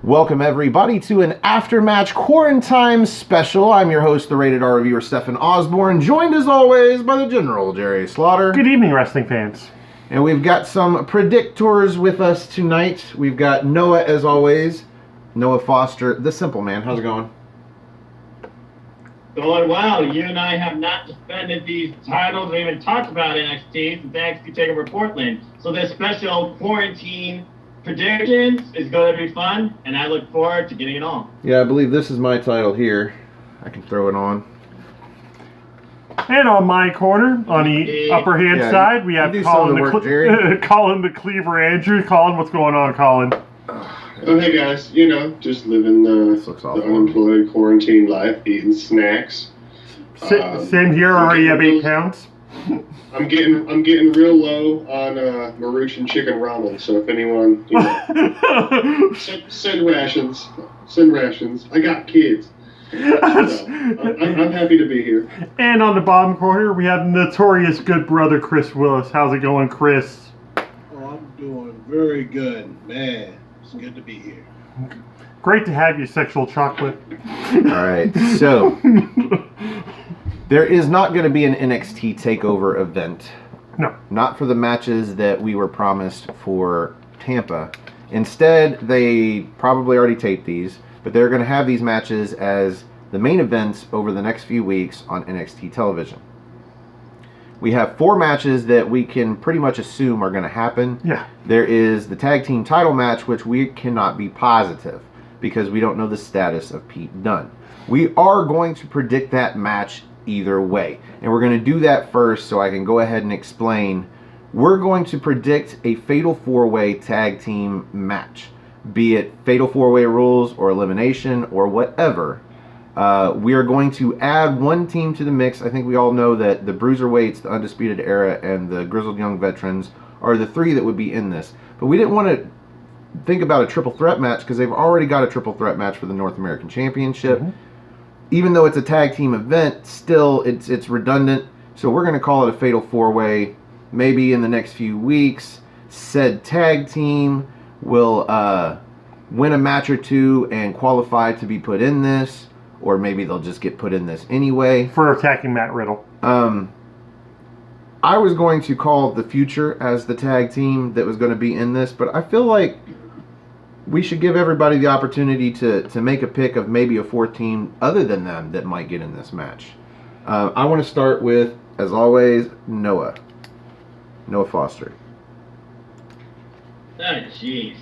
Welcome everybody to an after-match QuaranTimes special. I'm your host, the Rated R reviewer, Stefan Osborne, joined as always by the General, Jerry Slaughter. Good evening, wrestling fans. And we've got some predictors with us tonight. We've got Noah, as always. Noah Foster, the Simple Man. How's it going? Going well. You and I have not defended these titles or even talked about NXT since NXT TakeOver Portland. So this special quarantine predictions is going to be fun, and I look forward to getting it on. Yeah, I believe this is my title here. I can throw it on. And on my corner, on the upper hand side, we have Colin the Cleaver Andrew. Colin, what's going on, Colin? Oh, hey guys, just living the unemployed quarantine life, eating snacks. Same here, already have 8 pounds. I'm getting real low on Maruchan chicken ramen, so if anyone, send rations. I got kids. I'm happy to be here. And on the bottom corner, we have notorious good brother Chris Willis. How's it going, Chris? Oh, I'm doing very good, man. It's good to be here. Great to have you, sexual chocolate. All right, so there is not going to be an NXT TakeOver event. No. Not for the matches that we were promised for Tampa. Instead, they probably already taped these, but they're going to have these matches as the main events over the next few weeks on NXT television. We have 4 matches that we can pretty much assume are going to happen. Yeah. There is the tag team title match, which we cannot be positive because we don't know the status of Pete Dunne. We are going to predict that match either way, and we're going to do that first so I can go ahead and explain. We're going to predict a Fatal 4-Way tag team match, be it Fatal 4-Way rules or elimination or whatever. We are going to add one team to the mix. I think we all know that the Bruiserweights, the Undisputed Era, and the Grizzled Young Veterans are the 3 that would be in this. But we didn't want to think about a triple threat match because they've already got a triple threat match for the North American Championship. Mm-hmm. Even though it's a tag team event, still it's redundant. So we're going to call it a Fatal 4-Way. Maybe in the next few weeks, said tag team will win a match or 2 and qualify to be put in this. Or maybe they'll just get put in this anyway. For attacking Matt Riddle. I was going to call the Future as the tag team that was going to be in this, but I feel like we should give everybody the opportunity to make a pick of maybe a 4th team other than them that might get in this match. I want to start with, as always, Noah Foster. Oh, jeez.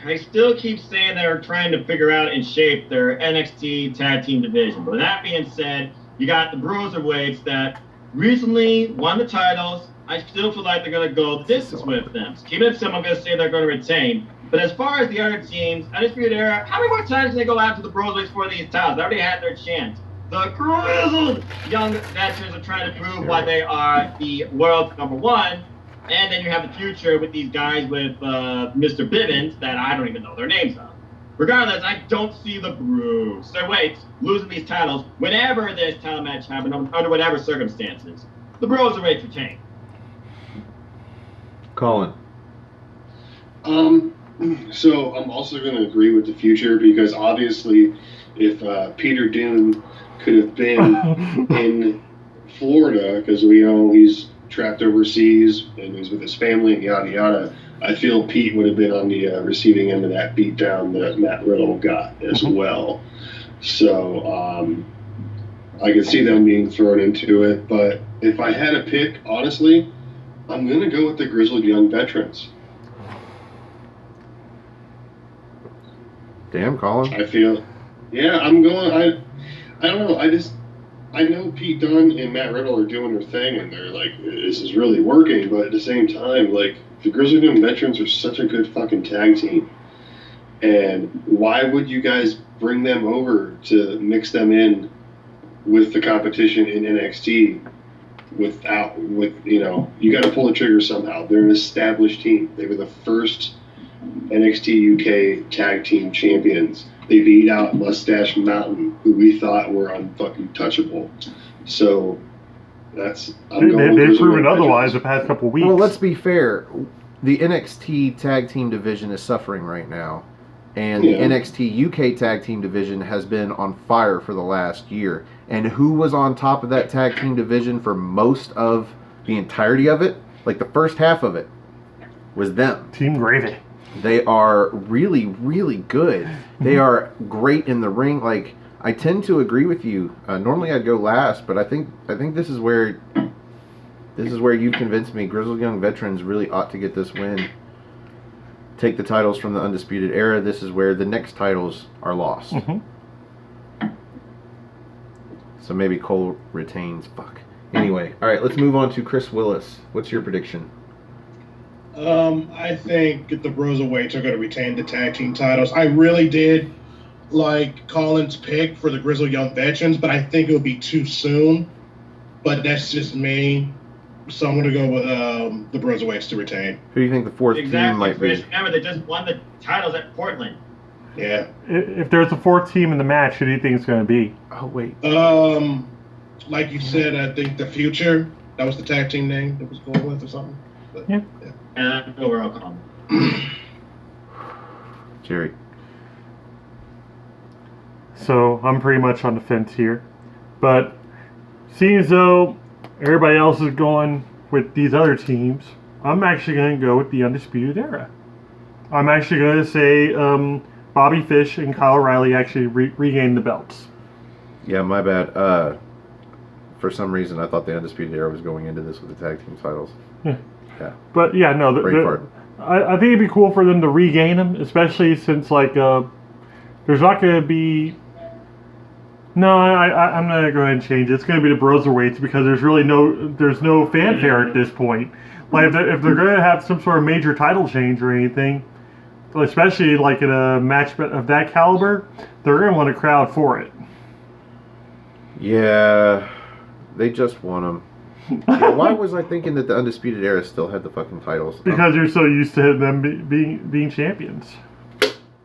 I still keep saying they're trying to figure out and shape their NXT tag team division. But with that being said, you got the Bruiserweights that recently won the titles. I still feel like they're going to go the distance with them. So keep it simple, I'm going to say they're going to retain. But as far as the other teams, Undisputed Era, how many more times can they go after the Bruiserweights for these titles? They already had their chance. The Grizzled Young Veterans are trying to prove why they are the world #1. And then you have the Future with these guys with Mr. Bivens that I don't even know their names of. Regardless, I don't see the Bruiserweights losing these titles whenever this title match happens, under whatever circumstances. The Bruiserweights retain. Colin. So I'm also going to agree with the Future because obviously if Peter Dunne could have been in Florida, because we know he's trapped overseas and he's with his family and yada yada, I feel Pete would have been on the receiving end of that beatdown that Matt Riddle got as well. So I could see them being thrown into it, but if I had to pick, honestly, I'm going to go with the Grizzled Young Veterans. Damn, Colin. I feel, I'm going, I don't know, I know Pete Dunne and Matt Riddle are doing their thing, and they're like, this is really working, but at the same time, like, the Grizzled Young Veterans are such a good fucking tag team, and why would you guys bring them over to mix them in with the competition in NXT you got to pull the trigger somehow. They're an established team. They were the first NXT UK tag team champions. They beat out Mustache Mountain, who we thought were unfucking touchable. So they've proven otherwise the past couple weeks. Well, let's be fair. The NXT tag team division is suffering right now. And the NXT UK Tag Team division has been on fire for the last year. And who was on top of that tag team division for most of the entirety of it? Like the first half of it was them. Team Gravy. They are really, really good. They are great in the ring. Like, I tend to agree with you. Normally I'd go last, but I think this is where you've convinced me. Grizzled Young Veterans really ought to get this win. Take the titles from the Undisputed Era. This is where the next titles are lost. So maybe Cole retains. Fuck. Anyway, all right, let's move on to Chris Willis. What's your prediction? I think the Broserweights are going to retain the tag team titles. I really did like Colin's pick for the Grizzled Young Veterans, but I think it would be too soon. But that's just me. So I'm going to go with the Broserweights to retain. Who do you think the fourth team might Chris. be? Remember, they just won the titles at Portland. Yeah. If there's a fourth team in the match, who do you think it's going to be? Oh, wait. Like you said, I think the Future. That was the tag team name that was going with or something. But, yeah. And I know where I'll come. Jerry. So I'm pretty much on the fence here. But seeing as though everybody else is going with these other teams, I'm actually going to go with the Undisputed Era. I'm actually going to say Bobby Fish and Kyle O'Reilly actually regained the belts. Yeah, my bad. For some reason, I thought the Undisputed Era was going into this with the tag team titles. Yeah. Yeah. But yeah, no, I think it'd be cool for them to regain them, especially since like there's not going to be. No, I'm not going to go ahead and change it. It's going to be the Broserweights because there's no fanfare at this point. Like if they're going to have some sort of major title change or anything, especially like in a match of that caliber, they're going to want a crowd for it. Yeah, they just won them. Yeah, why was I thinking that the Undisputed Era still had the fucking titles? Because you're so used to them being champions.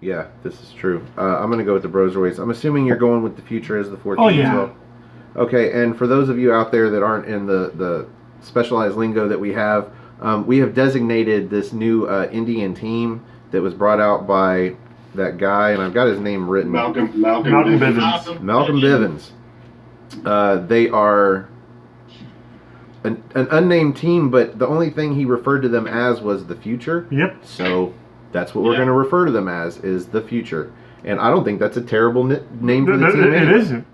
Yeah, this is true. I'm going to go with the Broserweights. I'm assuming you're going with the Future as the fourth team as well. Okay, and for those of you out there that aren't in the specialized lingo that we have designated this new Indian team that was brought out by that guy, and I've got his name written. Malcolm Bivens. Malcolm Bivens. They are an unnamed team, but the only thing he referred to them as was the Future. Yep. So that's what we're going to refer to them as, is the Future. And I don't think that's a terrible name for the team. It isn't.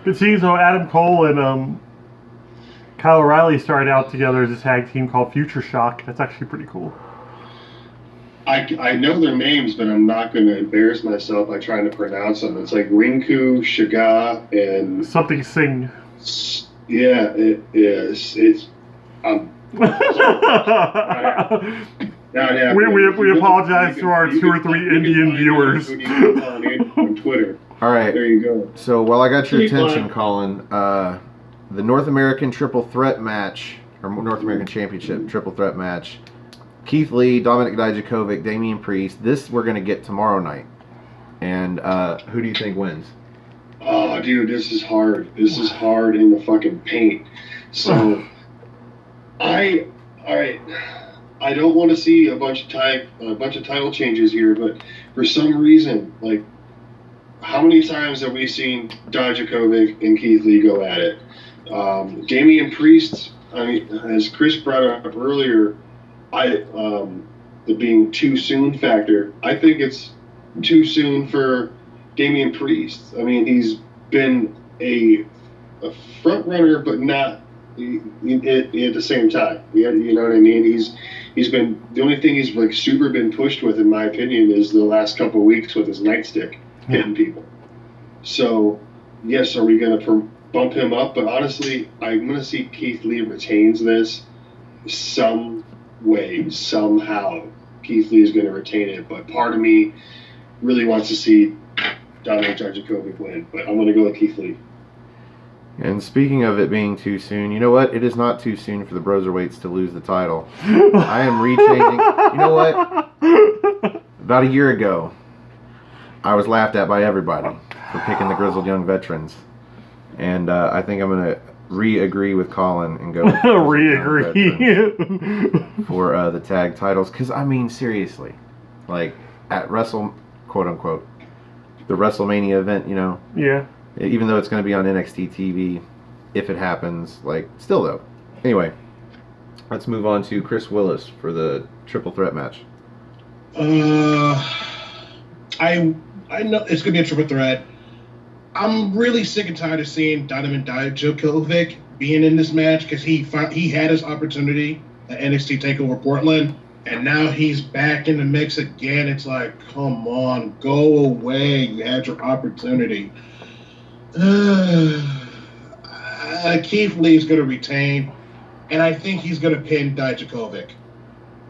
It seems though Adam Cole and Kyle O'Reilly started out together as a tag team called Future Shock. That's actually pretty cool. I know their names, but I'm not going to embarrass myself by trying to pronounce them. It's like Rinku, Shaga, and... something Singh. Yeah, it is. It's... We apologize to our 2 or 3 Indian viewers. On Twitter. All right. There you go. So while I got your attention, Colin, the North American Triple Threat match, or North American Championship Triple Threat match, Keith Lee, Dominik Dijakovic, Damian Priest, this we're going to get tomorrow night. And who do you think wins? Oh, dude, this is hard. This is hard in the fucking paint. So, I don't want to see a bunch of title changes here, but for some reason, like, how many times have we seen Dijakovic and Keith Lee go at it? Damian Priest, I mean, as Chris brought up earlier, the being too soon factor, I think it's too soon for Damian Priest. I mean, he's been a front runner, but not at the same time. You know what I mean? He's been, the only thing he's like super been pushed with, in my opinion, is the last couple of weeks with his nightstick hitting people. So, yes, are we going to bump him up? But honestly, I'm going to see Keith Lee retains this some way, somehow. Keith Lee is going to retain it, but part of me really wants to see Dominik Dijakovic win, but I'm going to go with Keith Lee. And speaking of it being too soon, you know what? It is not too soon for the Broserweights to lose the title. I am rechanging. You know what? About a year ago, I was laughed at by everybody for picking the Grizzled Young Veterans. And I think I'm going to re-agree with Colin and go with re-agree for the tag titles. Because, I mean, seriously, like, at quote unquote, the WrestleMania event, you know. Yeah. Even though it's going to be on NXT TV, if it happens, like, still though. Anyway, let's move on to Chris Willis for the triple threat match. I know it's gonna be a triple threat. I'm really sick and tired of seeing Donovan Dijakovic being in this match because he had his opportunity at NXT TakeOver Portland, and now he's back in the mix again. It's like, come on, go away. You had your opportunity. Keith Lee's gonna retain, and I think he's gonna pin Dijakovic.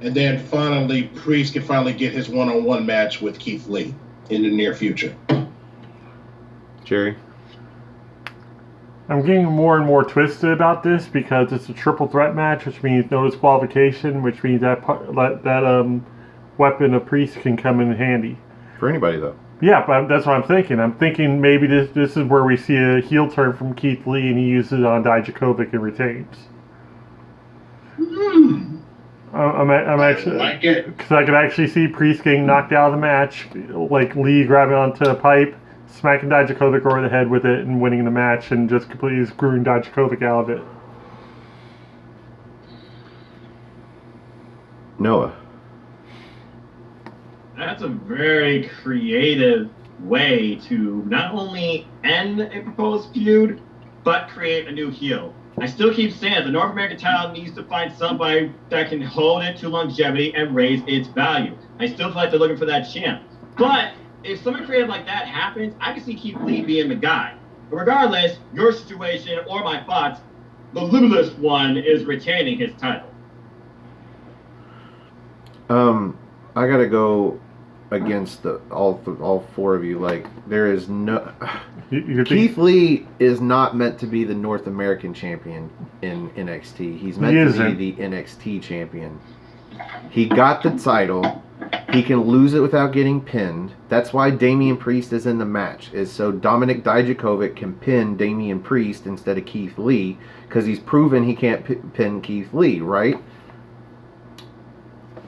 And then finally, Priest can finally get his one-on-one match with Keith Lee in the near future. Jerry? I'm getting more and more twisted about this because it's a triple threat match, which means no disqualification, which means that weapon of Priest can come in handy. For anybody, though. Yeah, but that's what I'm thinking. I'm thinking maybe this is where we see a heel turn from Keith Lee and he uses it on Dijakovic and retains. I'm actually like it because I could actually see Priest getting knocked out of the match, like Lee grabbing onto a pipe, smacking Dijakovic over the head with it, and winning the match, and just completely screwing Dijakovic out of it. Noah. That's a very creative way to not only end a proposed feud, but create a new heel. I still keep saying the North American title needs to find somebody that can hold it to longevity and raise its value. I still feel like they're looking for that champ. But if something creative like that happens, I can see Keith Lee being the guy. But regardless, your situation or my thoughts, the Limitless one is retaining his title. I gotta go against all four of you. Like, there is no... Keith Lee is not meant to be the North American champion in NXT. He's meant to be the NXT champion. He got the title. He can lose it without getting pinned. That's why Damian Priest is in the match, is so Dominic Dijakovic can pin Damian Priest instead of Keith Lee, because he's proven he can't pin Keith Lee, right?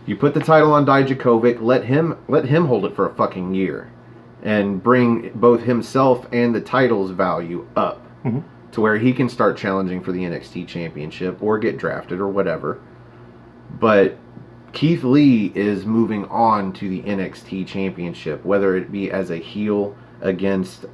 You put the title on Dijakovic, let him hold it for a fucking year, and bring both himself and the title's value up to where he can start challenging for the NXT championship or get drafted or whatever. But Keith Lee is moving on to the NXT championship, whether it be as a heel against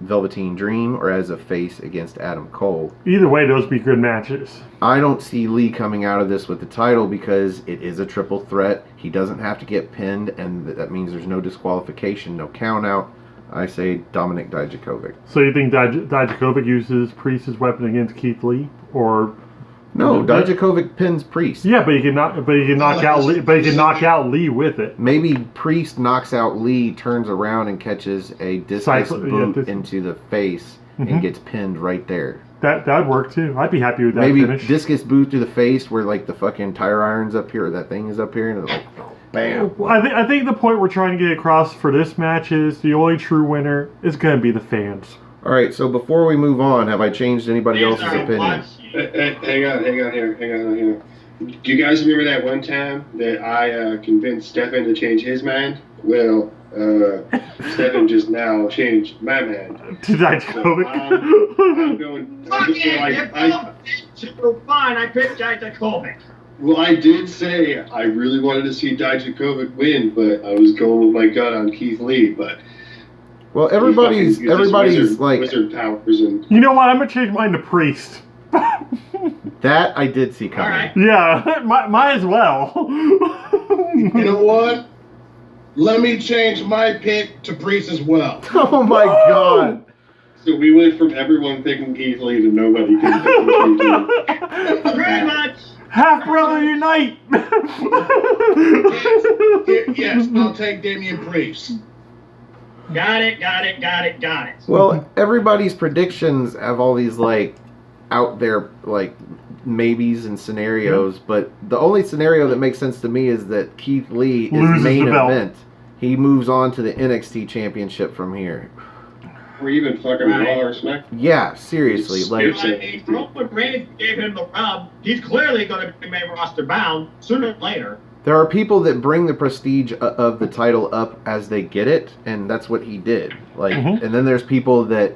Velveteen Dream or as a face against Adam Cole. Either way, those be good matches. I don't see Lee coming out of this with the title because it is a triple threat. He doesn't have to get pinned, and that means there's no disqualification, no count out. I say Dominic Dijakovic. So you think Dijakovic uses Priest's weapon against Keith Lee, or no? Dijakovic pins Priest. Yeah, but he can knock out Lee with it. Maybe Priest knocks out Lee, turns around and catches a discus boot into the face and gets pinned right there. That'd work too. I'd be happy with that. Maybe finish. Discus boot to the face where like the fucking tire iron's up here or that thing is up here and it's like bam. I think the point we're trying to get across for this match is the only true winner is going to be the fans. All right, so before we move on, have I changed anybody else's opinion? Hang on here. Do you guys remember that one time that I convinced Stefan to change his mind? Well, Stefan just now changed my mind. To Dijakovic. I'm going. Fine, I picked Dijakovic. Well, I did say I really wanted to see Dijakovic win, but I was going with my gut on Keith Lee. But well, everybody's like wizard powers and. You know what? I'm gonna change mine to Priest. That I did see coming. Right. Yeah, might as well. You know what? Let me change my pick to Priest as well. Oh my God. So we went from everyone picking Keith Lee to nobody picking Keith Lee. Pretty much. Half brother unite. Yes, I'll take Damian Priest. Got it. Well, everybody's predictions have all these like out there like maybes and scenarios, but the only scenario that makes sense to me is that Keith Lee is main event. He moves on to the NXT championship from here. Or even fucking Raw or SmackDown. Yeah, seriously. Like, Roman Reigns gave him the rub. He's clearly going to be main roster bound sooner or later. There are people that bring the prestige of the title up as they get it, and that's what he did. Like, and then there's people that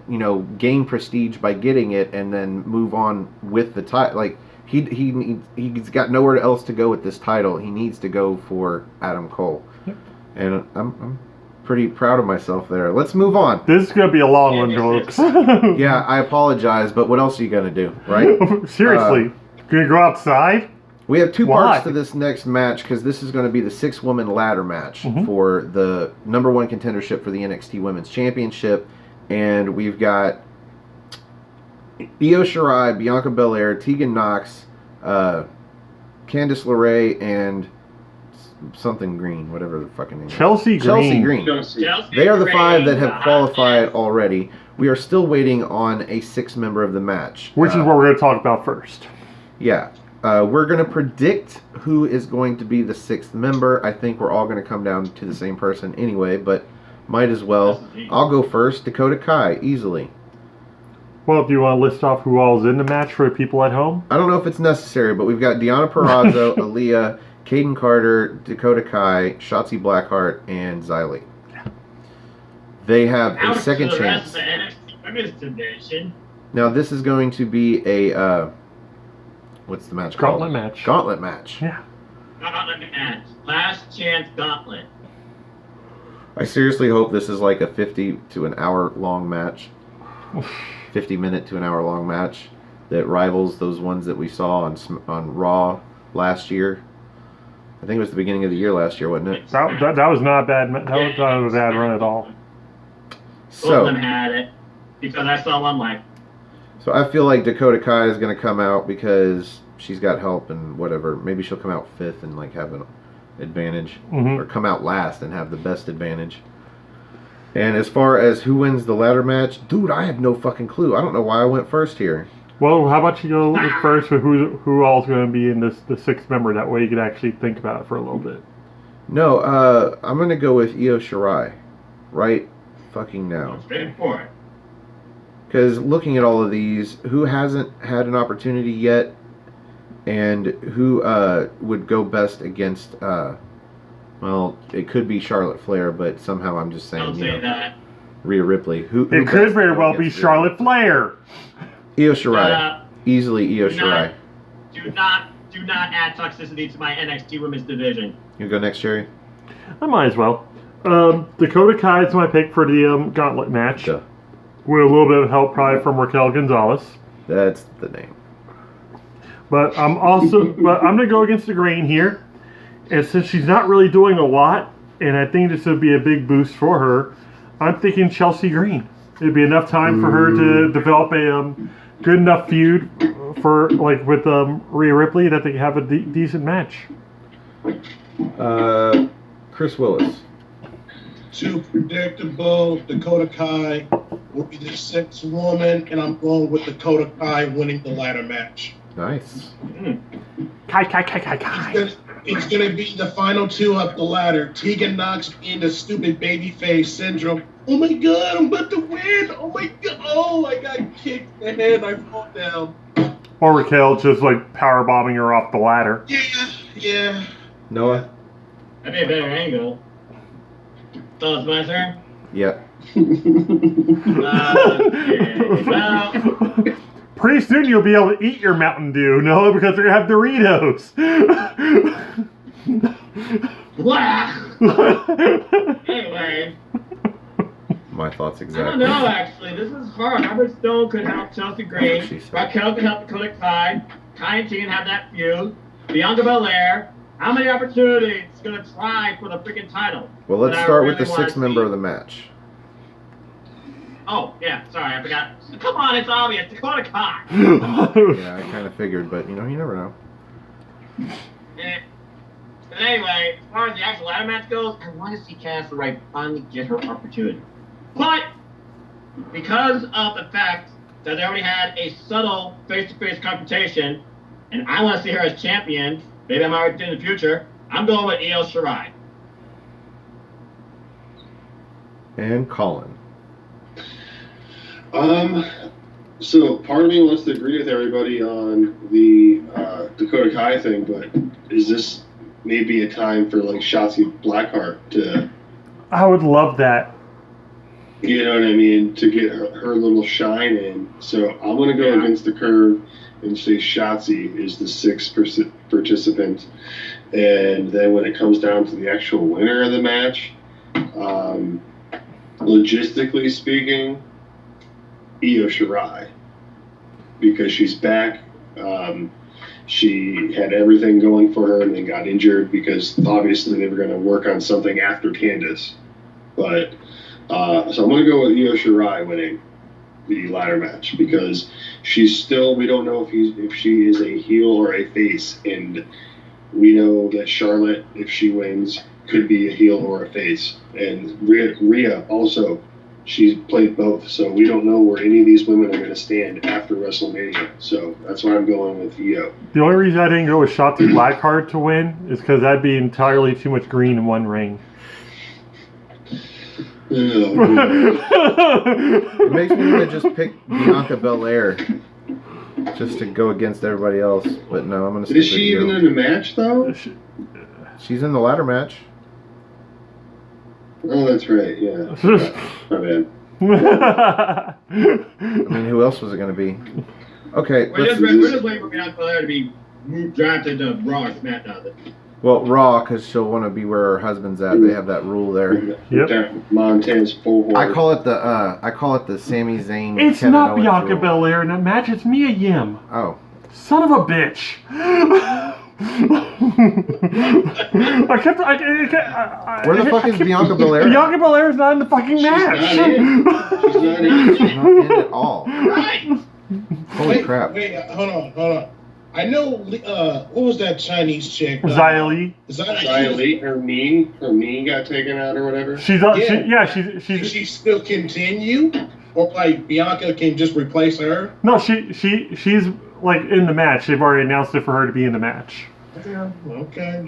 gain prestige by getting it and then move on with the title. Like he's got nowhere else to go with this title. He needs to go for Adam Cole, and I'm pretty proud of myself there. Let's move on. This is gonna be a long one, folks. Yeah, I apologize, but what else are you gonna do, right? Seriously, gonna go outside? We have two parts to this next match because this is going to be the 6-woman ladder match for the #1 contendership for the NXT Women's Championship. And we've got Io Shirai, Bianca Belair, Tegan Nox, Candice LeRae, and something Green, whatever the fucking name is. Chelsea Green. They are the 5 that have qualified already. We are still waiting on a 6th member of the match. Which is what we're going to talk about first. Yeah. We're going to predict who is going to be the 6th member. I think we're all going to come down to the same person anyway, but might as well. I'll go first. Dakota Kai, easily. Well, do you want to list off who all is in the match for people at home? I don't know if it's necessary, but we've got Deonna Purrazzo, Aaliyah, Kaden Carter, Dakota Kai, Shotzi Blackheart, and Xylee. They have a second chance. Now, this is going to be a... what's the match called? Gauntlet match. Gauntlet match. Yeah. Gauntlet match. Last chance gauntlet. I seriously hope this is like a 50 to an hour long match. 50-minute to an hour long match that rivals those ones that we saw on Raw last year. I think it was the beginning of the year last year, wasn't it? That was not a bad. That was not a bad run at all. Both of them had it because I saw one live. So I feel like Dakota Kai is going to come out because she's got help and whatever. Maybe she'll come out 5th and like have an advantage, or come out last and have the best advantage. And as far as who wins the ladder match, dude, I have no fucking clue. I don't know why I went first here. Well, how about you go first with who all's going to be in the 6th member? That way you can actually think about it for a little bit. No, I'm going to go with Io Shirai. Right fucking now. Straight for it. Because looking at all of these, who hasn't had an opportunity yet, and who would go best against, well, it could be Charlotte Flair, but somehow I'm just saying, that. Rhea Ripley. Who it could very well be Charlotte Flair. Io Shirai. Easily Io Shirai. Do not add toxicity to my NXT Women's division. You go next, Jerry? I might as well. Dakota Kai is my pick for the gauntlet match. Duh. With a little bit of help probably from Raquel Gonzalez. That's the name. But I'm going to go against the grain here. And since she's not really doing a lot, and I think this would be a big boost for her, I'm thinking Chelsea Green. It'd be enough time for her to develop a good enough feud for with Rhea Ripley that they have a decent match. Chris Willis. Too predictable. Dakota Kai will be the 6th woman, and I'm going with Dakota Kai winning the ladder match. Nice. Kai. It's gonna be the final 2 up the ladder. Tegan Nox being the stupid babyface syndrome. Oh my god, I'm about to win! Oh my god! Oh, I got kicked in the head. I fall down. Or Raquel just power bombing her off the ladder. Yeah. Noah. That'd be a better angle. So it's my turn. Yep. Okay. Well. Pretty soon you'll be able to eat your Mountain Dew, no? Because they're going to have Doritos. Anyway. My thoughts I exactly. don't know, actually. This is hard. Robert Stone could help Chelsea Green. Raquel could help Dakota Kai. Kai and Tegan have that feud. Bianca Belair. How many opportunities is going to try for the freaking title? Well, let's start with the 6th member of the match. Oh, yeah. Sorry, I forgot. Come on, it's obvious. Dakota Kai. Yeah, I kind of figured, but you never know. But anyway, as far as the actual ladder match goes, I want to see Cass LeRae finally get her opportunity. But because of the fact that they already had a subtle face-to-face confrontation, and I want to see her as champion, maybe I'm already in the future, I'm going with Io Shirai. And Colin. So part of me wants to agree with everybody on the Dakota Kai thing, but is this maybe a time for like Shotzi Blackheart to, I would love that. you know what I mean, to get her little shine in. So I'm going to go against the curve and say Shotzi is the sixth participant. And then when it comes down to the actual winner of the match, logistically speaking, Io Shirai, because she's back. She had everything going for her and then got injured because obviously they were going to work on something after Candice. But so I'm going to go with Io Shirai winning the ladder match because she's still, we don't know if she is a heel or a face, and we know that Charlotte, if she wins, could be a heel or a face. And Rhea also, she's played both, so we don't know where any of these women are going to stand after WrestleMania. So that's why I'm going with Io. The only reason I didn't go with Shotzi Blackheart to win is because that'd be entirely too much green in one ring. It makes me want to just pick Bianca Belair just to go against everybody else. But no, I'm going to stick Is she even in the match, though? She's in the ladder match. Oh, that's right, yeah. My bad. I mean, who else was it going to be? Okay. We're just waiting for Bianca Belair to be drafted to Raw or SmackDown. Well, Raw, because she'll want to be where her husband's at. They have that rule there. Yep. Montana's full horse. I call it the Sami Zayn. It's Kevin not Owens Bianca rule. Belair in that match. It's Mia Yim. Oh. Son of a bitch. Where the fuck is Bianca Belair? Bianca Belair's not in the fucking match. She's not in. She's not in at all. Right. Holy crap. Wait, hold on. I know, what was that Chinese chick? Xia Li. Xia Li, her knee got taken out or whatever. She's Can she still continue? Or like Bianca can just replace her? no, she's like in the match. They've already announced it for her to be in the match. Yeah, okay,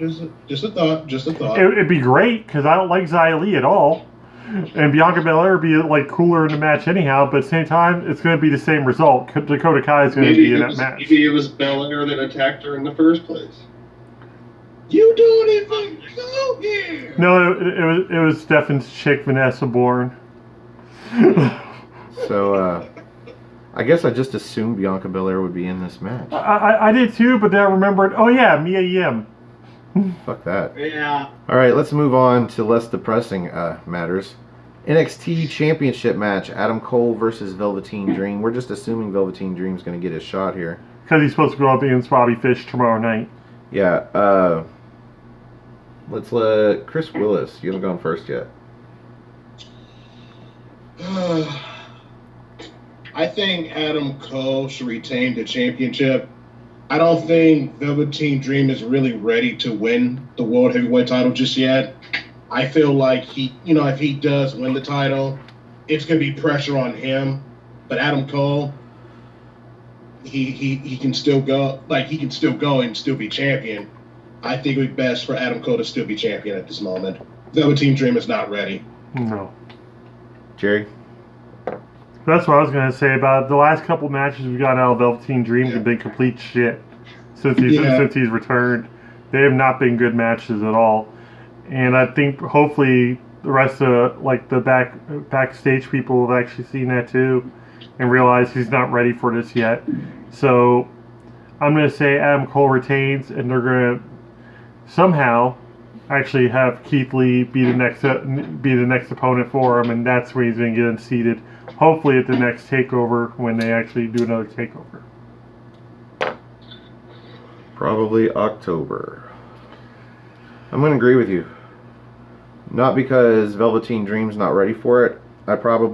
just a thought. It'd be great because I don't like Xia Li at all, and Bianca Belair would be like cooler in the match anyhow. But at the same time, it's going to be the same result. Dakota Kai is going to be in that match. Maybe it was Belair that attacked her in the first place. You doing it for go here? No, it was Stefan's chick, Vanessa Bourne. So, I guess I just assumed Bianca Belair would be in this match. I did too, but then I remembered. Oh yeah, Mia Yim. Fuck that. Yeah. All right, let's move on to less depressing matters. NXT Championship match: Adam Cole versus Velveteen Dream. We're just assuming Velveteen Dream's going to get his shot here. Because he's supposed to go up against Bobby Fish tomorrow night. Yeah. Let's let Chris Willis. You haven't gone first yet. I think Adam Cole should retain the championship. I don't think Velveteen Dream is really ready to win the World Heavyweight title just yet. I feel like if he does win the title, it's going to be pressure on him. But Adam Cole, he can still go. Like, he can still go and still be champion. I think it would be best for Adam Cole to still be champion at this moment. Velveteen Dream is not ready. No. Jerry? That's what I was going to say about the last couple matches we've got out of Velveteen Dream have been complete shit since he's returned. They have not been good matches at all. And I think hopefully the rest of the backstage people have actually seen that too and realized he's not ready for this yet. So I'm going to say Adam Cole retains, and they're going to somehow actually have Keith Lee be the next opponent for him, and that's where he's going to get unseated. Hopefully at the next TakeOver when they actually do another TakeOver. Probably October. I'm going to agree with you. Not because Velveteen Dream's not ready for it. I don't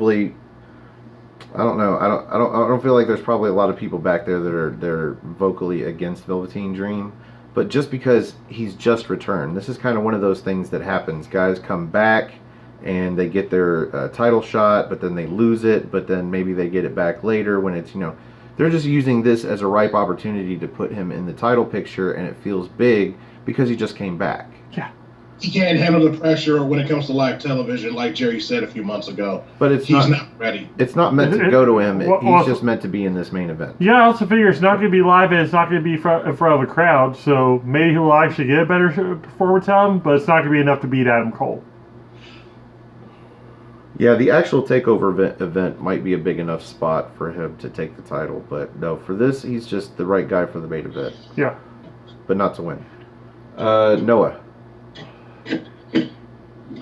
know. I don't feel like there's probably a lot of people back there that are vocally against Velveteen Dream. But just because he's just returned. This is kind of one of those things that happens. Guys come back and they get their title shot, but then they lose it, but then maybe they get it back later when it's, they're just using this as a ripe opportunity to put him in the title picture, and it feels big because he just came back. Yeah. he can't handle the pressure when it comes to live television, like Jerry said a few months ago. But he's not ready. It's not meant to go to him. He's just meant to be in this main event. Yeah, I also figure it's not going to be live and it's not going to be in front of a crowd, so maybe he'll actually get a better performance out of him, but it's not going to be enough to beat Adam Cole. Yeah, the actual TakeOver event might be a big enough spot for him to take the title, but no, for this, he's just the right guy for the main event. Yeah. But not to win. Noah.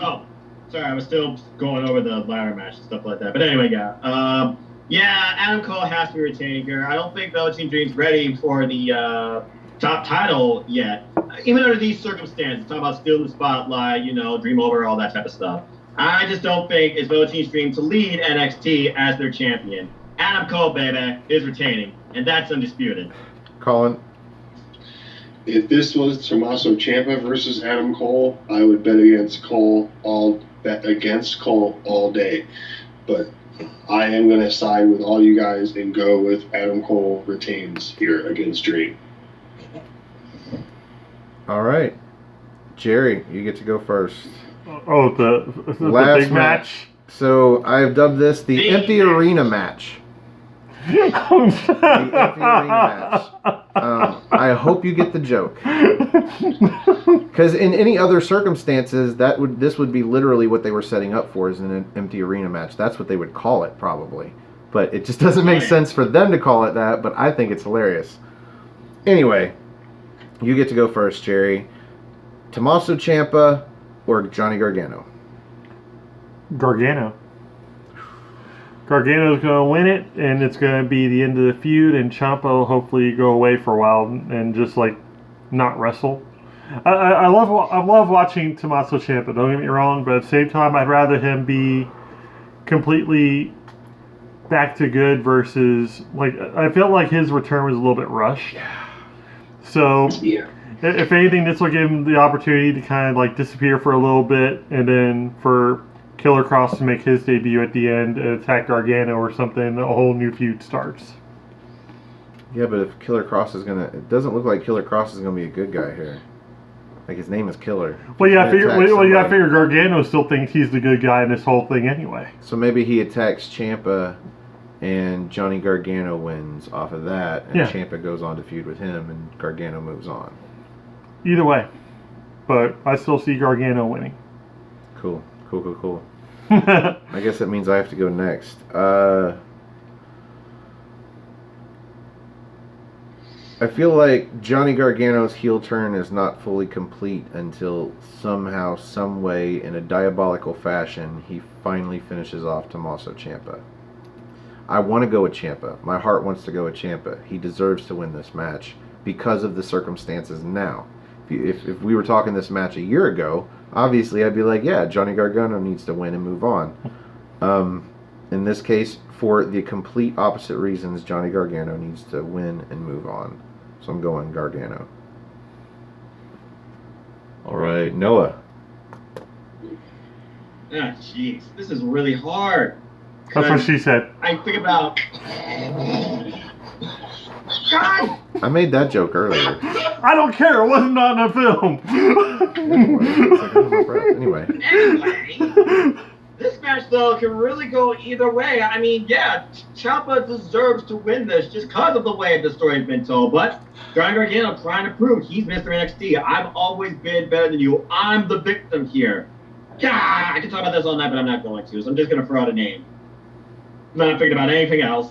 Oh, sorry, I was still going over the ladder match and stuff like that. But anyway, yeah. Yeah, Adam Cole has to be retained here. I don't think Velveteen Dream's ready for the top title yet. Even under these circumstances, talk about stealing the spotlight, Dream Over, all that type of stuff. I just don't think it's Velveteen's dream to lead NXT as their champion. Adam Cole, baby, is retaining, and that's undisputed. Colin? If this was Tommaso Ciampa versus Adam Cole, I would bet against Cole all day. But I am going to side with all you guys and go with Adam Cole retains here against Dream. All right. Jerry, you get to go first. Oh, the big match. So I've dubbed this the Empty Arena match. The Empty Arena match. I hope you get the joke. Because in any other circumstances, this would be literally what they were setting up for, is an Empty Arena match. That's what they would call it, probably. But it just doesn't make sense for them to call it that, but I think it's hilarious. Anyway, you get to go first, Jerry. Tommaso Ciampa or Johnny Gargano? Gargano's going to win it, and it's going to be the end of the feud, and Ciampa will hopefully go away for a while and just, not wrestle. I love watching Tommaso Ciampa, don't get me wrong, but at the same time, I'd rather him be completely back to good versus, I felt like his return was a little bit rushed. Yeah. So... Yeah. If anything, this will give him the opportunity to kind of disappear for a little bit, and then for Killer Kross to make his debut at the end and attack Gargano or something, a whole new feud starts. Yeah, but if Killer Kross is gonna, it doesn't look like Killer Kross is gonna be a good guy here. His name is Killer. Well, yeah, I figure Gargano still thinks he's the good guy in this whole thing anyway. So maybe he attacks Ciampa, and Johnny Gargano wins off of that, and Ciampa goes on to feud with him, and Gargano moves on. Either way, but I still see Gargano winning. Cool. I guess that means I have to go next. I feel like Johnny Gargano's heel turn is not fully complete until somehow, some way, in a diabolical fashion, he finally finishes off Tommaso Ciampa. I want to go with Ciampa. My heart wants to go with Ciampa. He deserves to win this match because of the circumstances now. If we were talking this match a year ago, obviously I'd be like, yeah, Johnny Gargano needs to win and move on. In this case, for the complete opposite reasons, Johnny Gargano needs to win and move on. So I'm going Gargano. All right, Noah. Ah, jeez, this is really hard. That's what she said. I think about... God! I made that joke earlier. I don't care. It wasn't on the film. Anyway, this match, though, can really go either way. I mean, yeah, Ciampa deserves to win this just because of the way the story's been told. But Johnny Gargano trying to prove he's Mr. NXT. I've always been better than you. I'm the victim here. Yeah, I can talk about this all night, but I'm not going to. So I'm just going to throw out a name. I'm not thinking about anything else.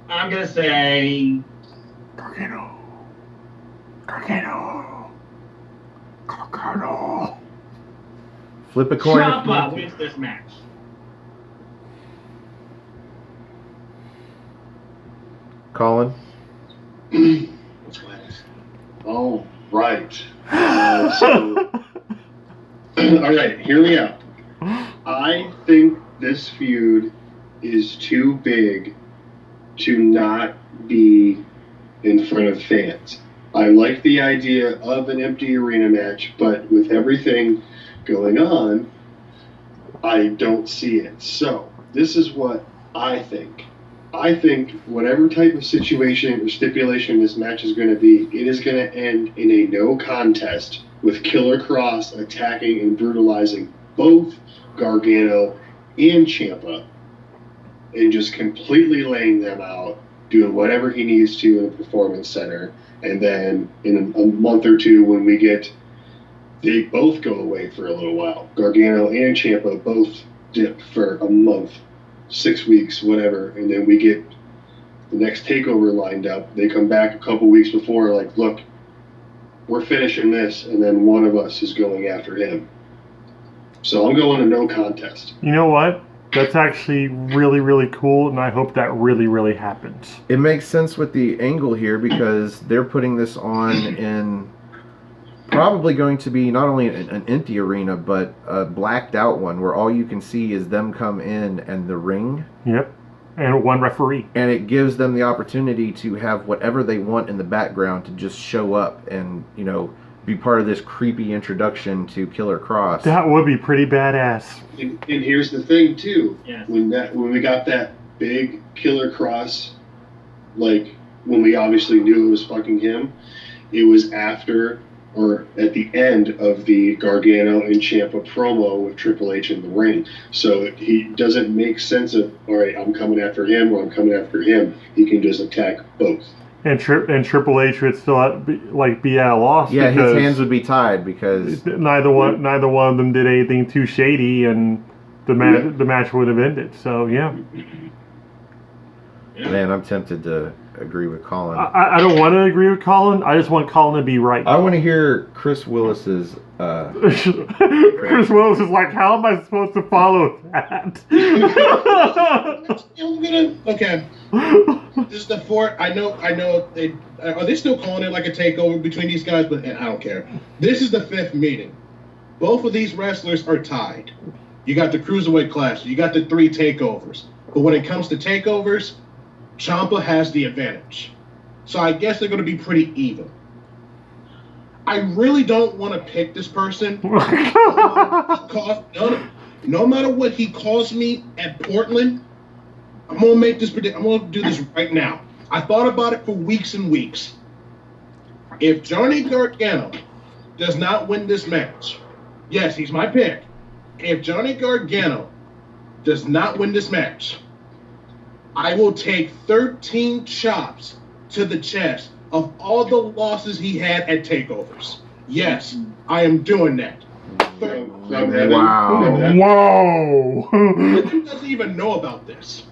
I'm going to say... Gargano. Flip a coin. Ciampa wins this match. Colin? All right. All right, hear me out. I think this feud is too big to not be in front of fans. I like the idea of an empty arena match, but with everything going on, I don't see it. So, this is what I think. I think whatever type of situation or stipulation this match is going to be, it is going to end in a no contest with Killer Cross attacking and brutalizing both Gargano and Ciampa and just completely laying them out, doing whatever he needs to in the Performance Center. And then in a month or two, when they both go away for a little while. Gargano and Ciampa both dip for a month, 6 weeks, whatever, and then we get the next takeover lined up. They come back a couple weeks before, like, look, we're finishing this, and then one of us is going after him. So I'm going to no contest. You know what? That's actually really, really cool, and I hope that really, really happens. It makes sense with the angle here because they're putting this on in probably going to be not only an empty arena, but a blacked out one where all you can see is them come in and the ring. Yep. And one referee. And it gives them the opportunity to have whatever they want in the background to just show up and, you know, be part of this creepy introduction to Killer Cross. That would be pretty badass. And here's the thing too. Yes. When we got that big Killer Cross, like when we obviously knew it was fucking him, it was after or at the end of the Gargano and Ciampa promo with Triple H in the ring. So he doesn't make sense of, all right, I'm coming after him or I'm coming after him. He can just attack both. And Triple H would still be at a loss. Yeah, because his hands would be tied because neither one of them did anything too shady, and the match would have ended. So yeah. Man, I'm tempted to agree with Colin. I don't want to agree with Colin. I just want Colin to be right. I want to hear Chris Willis's. Chris Willis is like, how am I supposed to follow that? Okay. This is the fourth. I know. Are they still calling it like a takeover between these guys? But I don't care. This is the fifth meeting. Both of these wrestlers are tied. You got the Cruiserweight Clash. You got the 3 takeovers. But when it comes to takeovers, Ciampa has the advantage. So I guess they're going to be pretty even. I really don't want to pick this person. No matter what he calls me at Portland, I'm going to make this prediction. I'm going to do this right now. I thought about it for weeks and weeks. If Johnny Gargano does not win this match, yes, he's my pick. If Johnny Gargano does not win this match, I will take 13 chops to the chest of all the losses he had at takeovers. Yes, I am doing that. Wow. Whoa. He doesn't even know about this.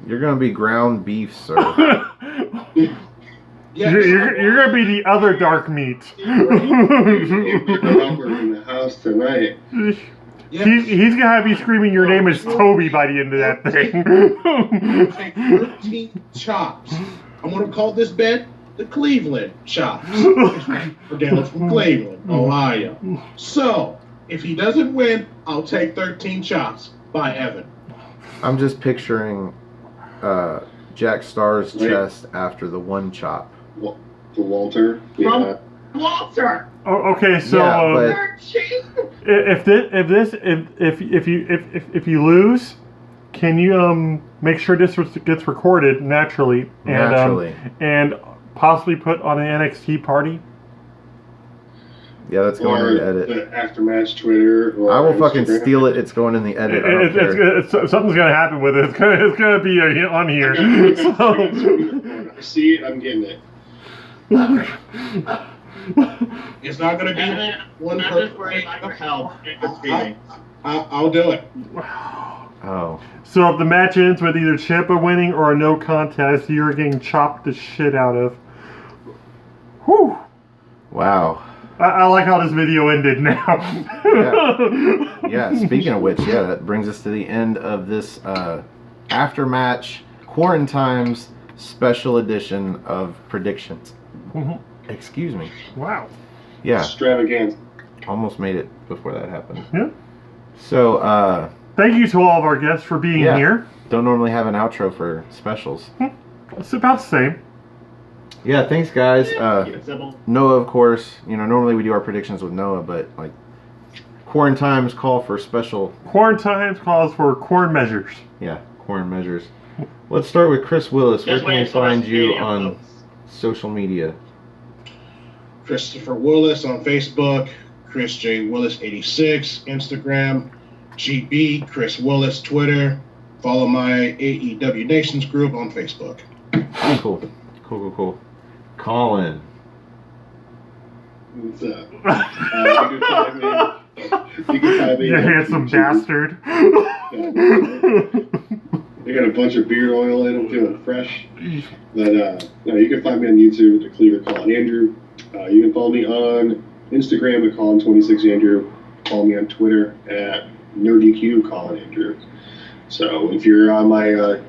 You're going to be ground beef, sir. Yeah, You're going to be the other dark meat. We're in the house tonight. yeah. He's going to have you screaming your name is Toby by the end of that thing. Take 13 chops. I'm going to call this bet the Cleveland chops. Again, it's from Cleveland, Ohio. So, if he doesn't win, I'll take 13 chops by Evan. I'm just picturing Jack Starr's chest after the one chop. For Walter. Yeah. Walter. Oh, okay, so Yeah, if you lose, can you make sure this gets recorded naturally and possibly put on an NXT party? Yeah, that's going in the edit. The aftermatch Twitter. Or I will fucking Instagram. steal it. It's going in the edit. I don't care. Something's gonna happen with it. It's gonna be on here. I see it. I'm getting it. It's not going to be one I'm just worried about your health. I'll do it. Oh. So if the match ends with either Ciampa winning or a no contest, you're getting chopped the shit out of. Whew. Wow. I like how this video ended now. Yeah, speaking of which, yeah, that brings us to the end of this after-match QuaranTimes special edition of predictions. Excuse me. Wow. Yeah, Extravaganza. almost made it before that happened. Yeah. So, thank you to all of our guests for being here. Don't normally have an outro for specials. It's about the same. Yeah, thanks guys. Keep it simple. Noah, of course. You know, normally we do our predictions with Noah, but like QuaranTimes call for special. QuaranTimes calls for quarantine measures. Yeah, quarantine measures. Let's start with Chris Willis. Where Just can we wait till find the you stadium on closes. social media? Christopher Willis on Facebook, Chris J. Willis 86, Instagram, GB Chris Willis, Twitter. Follow my AEW Nations group on Facebook. Cool. Colin. What's up? You can find me You handsome bastard. I got a bunch of beard oil in. I'm feeling fresh. But no, you can find me on YouTube at the Cleaver Colin Andrew. You can follow me on Instagram at Colin26Andrew. Follow me on Twitter at NoDQ Colin Andrew. So if you're on my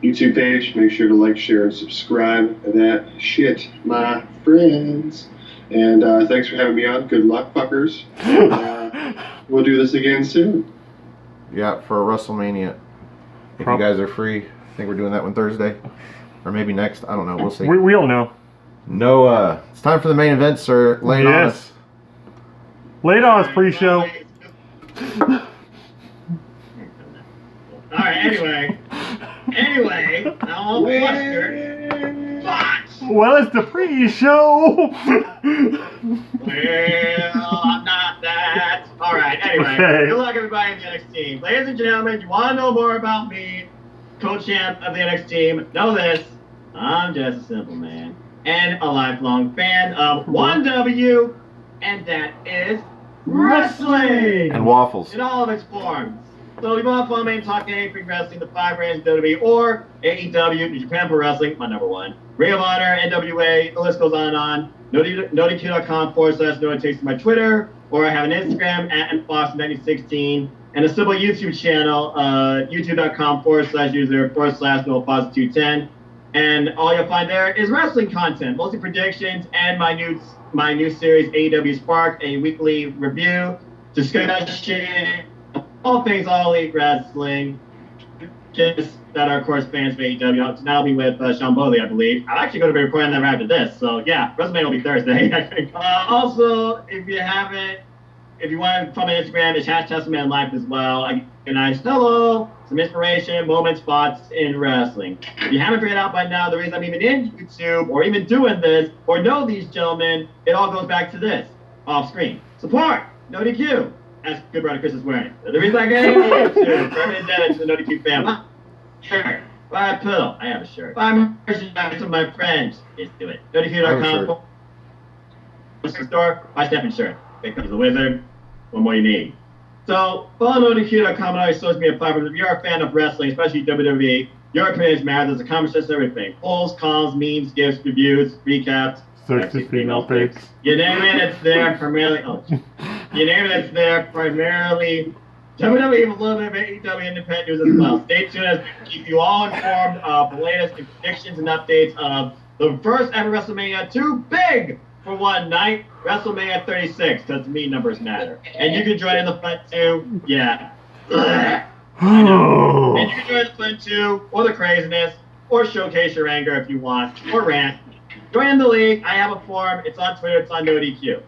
YouTube page, make sure to like, share, and subscribe to that shit, my friends. And thanks for having me on. Good luck, fuckers. We'll do this again soon. Yeah, for WrestleMania. If you guys are free, I think we're doing that one Thursday. Or maybe next. I don't know. We'll see. We don't know. No, it's time for the main event, sir. Lay it on us. Lay it on us, pre-show. Alright, anyway, I'm all flustered. But, Well, it's the pre-show. well, I'm not that. Alright, anyway, Okay. good luck everybody in the NXT team. Ladies and gentlemen, you want to know more about me, co-champ of the NXT team, know this, I'm just a simple man and a lifelong fan of 1W, and that is wrestling! And waffles. In all of its forms. So if you want to follow me and talk anything wrestling, the 5 brands WWE or AEW, New Japan Pro Wrestling, my number one. Ring of Honor, NWA, the list goes on and on. NoDQ.com/NoItTakes my Twitter, or I have an Instagram at NFox1916, and a simple YouTube channel, youtube.com/user/NoFox210. And all you'll find there is wrestling content, mostly predictions, and my new series, AEW Spark, a weekly review, discussion, all things All Elite Wrestling, just that are, of course, fans of AEW. Now I'll be with Sean Bowley, I believe. I'm actually going to be recording that right after this, so yeah, WrestleMania will be Thursday, I think. Also, if you want to follow my Instagram, it's #WrestleManiLife as well. I get a nice hello, some inspiration, moment spots in wrestling. If you haven't figured it out by now, the reason I'm even in YouTube or even doing this or know these gentlemen, it all goes back to this, off screen. Support, NoDQ. As good brother Chris is wearing. The reason I get into YouTube, I'm indebted to the NoDQ family. Shirt. Buy a pillow. I have a shirt. Buy merchandise from my friends. Just do it. NoDQ.com. Store. Buy Stefan's shirt. Because the wizard. What more you need? So follow NoDQ.com and all your social media platforms. If you're a fan of wrestling, especially WWE, your opinions matter. There's a comment section, everything. Polls, calls, memes, gifts, reviews, recaps. Sexy female pics. You name it, it's there primarily. You name it, it's there primarily. WWE with a little bit of AEW independent news as well. Stay tuned as we keep you all informed of the latest predictions and updates of the first ever WrestleMania. Too big for one night, WrestleMania 36, because to me numbers matter. And you can join in the fun too. Yeah. I know. And you can join the fun too, or the craziness, or showcase your anger if you want, or rant. Join in the league. I have a forum. It's on Twitter. It's on NoDQ.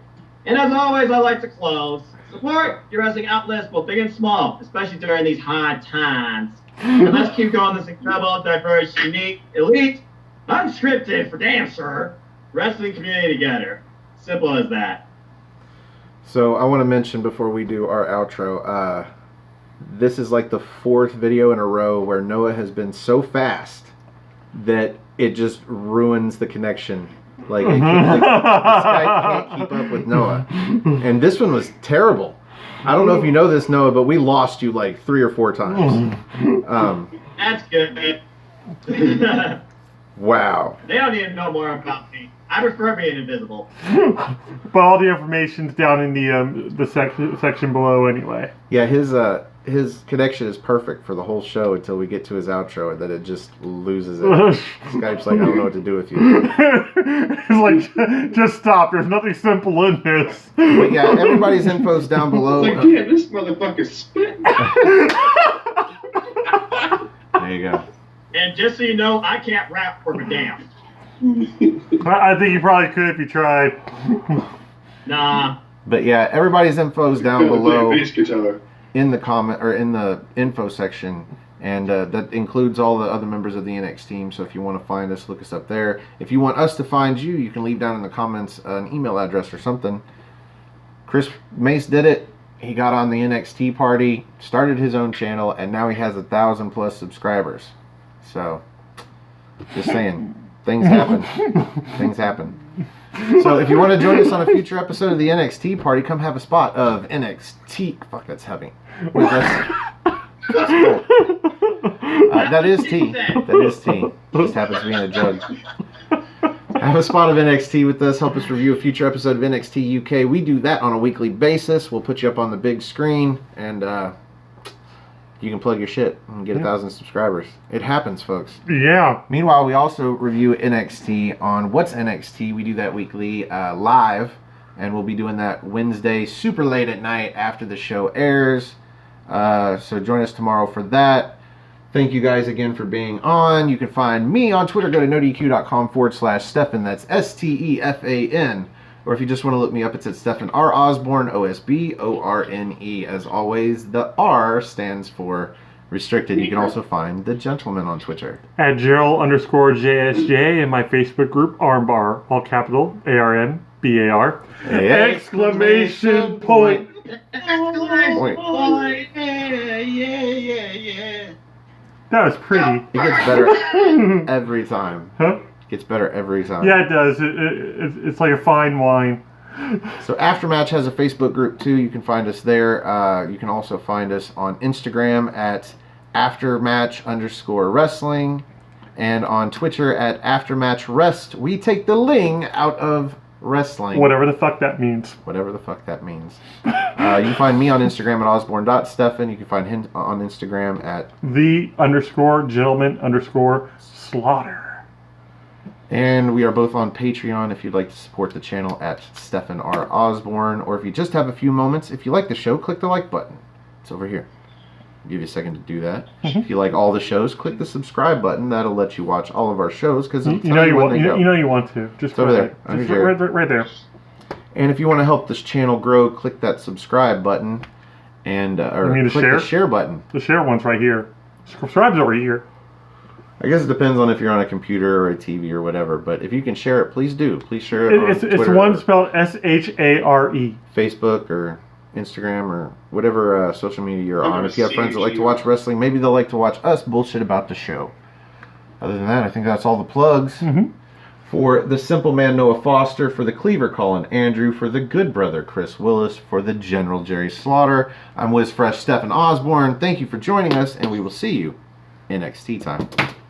And as always, I like to close. Support your wrestling outlets, both big and small, especially during these hard times. And let's keep going this incredible, diverse, unique, elite, unscripted, for damn sure, wrestling community together. Simple as that. So I want to mention before we do our outro, this is like the 4th video in a row where Noah has been so fast that it just ruins the connection. Like, this guy can't keep up with Noah. And this one was terrible. I don't know if you know this, Noah, but we lost you like 3 or 4 times. That's good. Wow. They don't need to know more about me. I prefer being invisible. But all the information's down in the section below anyway. Yeah, his connection is perfect for the whole show until we get to his outro, and then it just loses it. Skype's like, I don't know what to do with you. It's like, just stop. There's nothing simple in this. But yeah, everybody's info's down below. It's like, yeah, this motherfucker's spitting. There you go. And just so you know, I can't rap for a damn. I think you probably could if you tried. Nah. But yeah, everybody's info's down below Bass guitar. in the comment or in the info section, and that includes all the other members of the NXT team. So if you want to find us, look us up there. If you want us to find you, you can leave down in the comments an email address or something. Chris Mace did it. He got on the NXT party, started his own channel, and now he has 1,000+ subscribers. So, just saying, things happen. Things happen. So if you want to join us on a future episode of the NXT party, come have a spot of NXT. Fuck, that's heavy. With us. That is tea. That is tea. Just happens to be in a jug. Have a spot of NXT with us. Help us review a future episode of NXT UK. We do that on a weekly basis. We'll put you up on the big screen, and you can plug your shit and get 1,000 subscribers. It happens, folks. Yeah. Meanwhile, we also review NXT on What's NXT. We do that weekly live, and we'll be doing that Wednesday super late at night after the show airs. So join us tomorrow for that. Thank you guys again for being on. You can find me on Twitter. Go to nodq.com/Stefan. That's STEFAN. Or if you just want to look me up, it's at Stefan R. Osborne, OSBORNE. As always, the R stands for restricted. You can also find the gentleman on Twitter. At Gerald_JSJ and my Facebook group, Armbar, all capital, ARMBAR. Exclamation point. Exclamation point. Yeah. That was pretty. It gets better every time. Huh? Gets better every time. Yeah, it does. It's like a fine wine. So Aftermatch has a Facebook group too. You can find us there. You can also find us on Instagram at Aftermatch_wrestling and on Twitter at AftermatchRest. We take the ling out of wrestling. Whatever the fuck that means. Whatever the fuck that means. You can find me on Instagram at Osborne.Stefan. You can find him on Instagram at _gentleman_slaughter. And we are both on Patreon if you'd like to support the channel at Stefan R. Osborne. Or if you just have a few moments, if you like the show, click the like button. It's over here. I'll give you a second to do that. If you like all the shows, click the subscribe button. That'll let you watch all of our shows because you know you want to. Just over there. Just right there. And if you want to help this channel grow, click that subscribe button and or click the share button. The share one's right here. Subscribe's over here. I guess it depends on if you're on a computer or a TV or whatever. But if you can share it, please do. Please share it on Twitter. It's one spelled SHARE. Facebook or Instagram or whatever social media you're on. If you have friends that like to watch wrestling, maybe they'll like to watch us bullshit about the show. Other than that, I think that's all the plugs. For the Simple Man, Noah Foster. For the Cleaver, Colin Andrew. For the Good Brother, Chris Willis. For the General, Jerry Slaughter. I'm Whiz Fresh Stefan Osborne. Thank you for joining us, and we will see you in NXT time.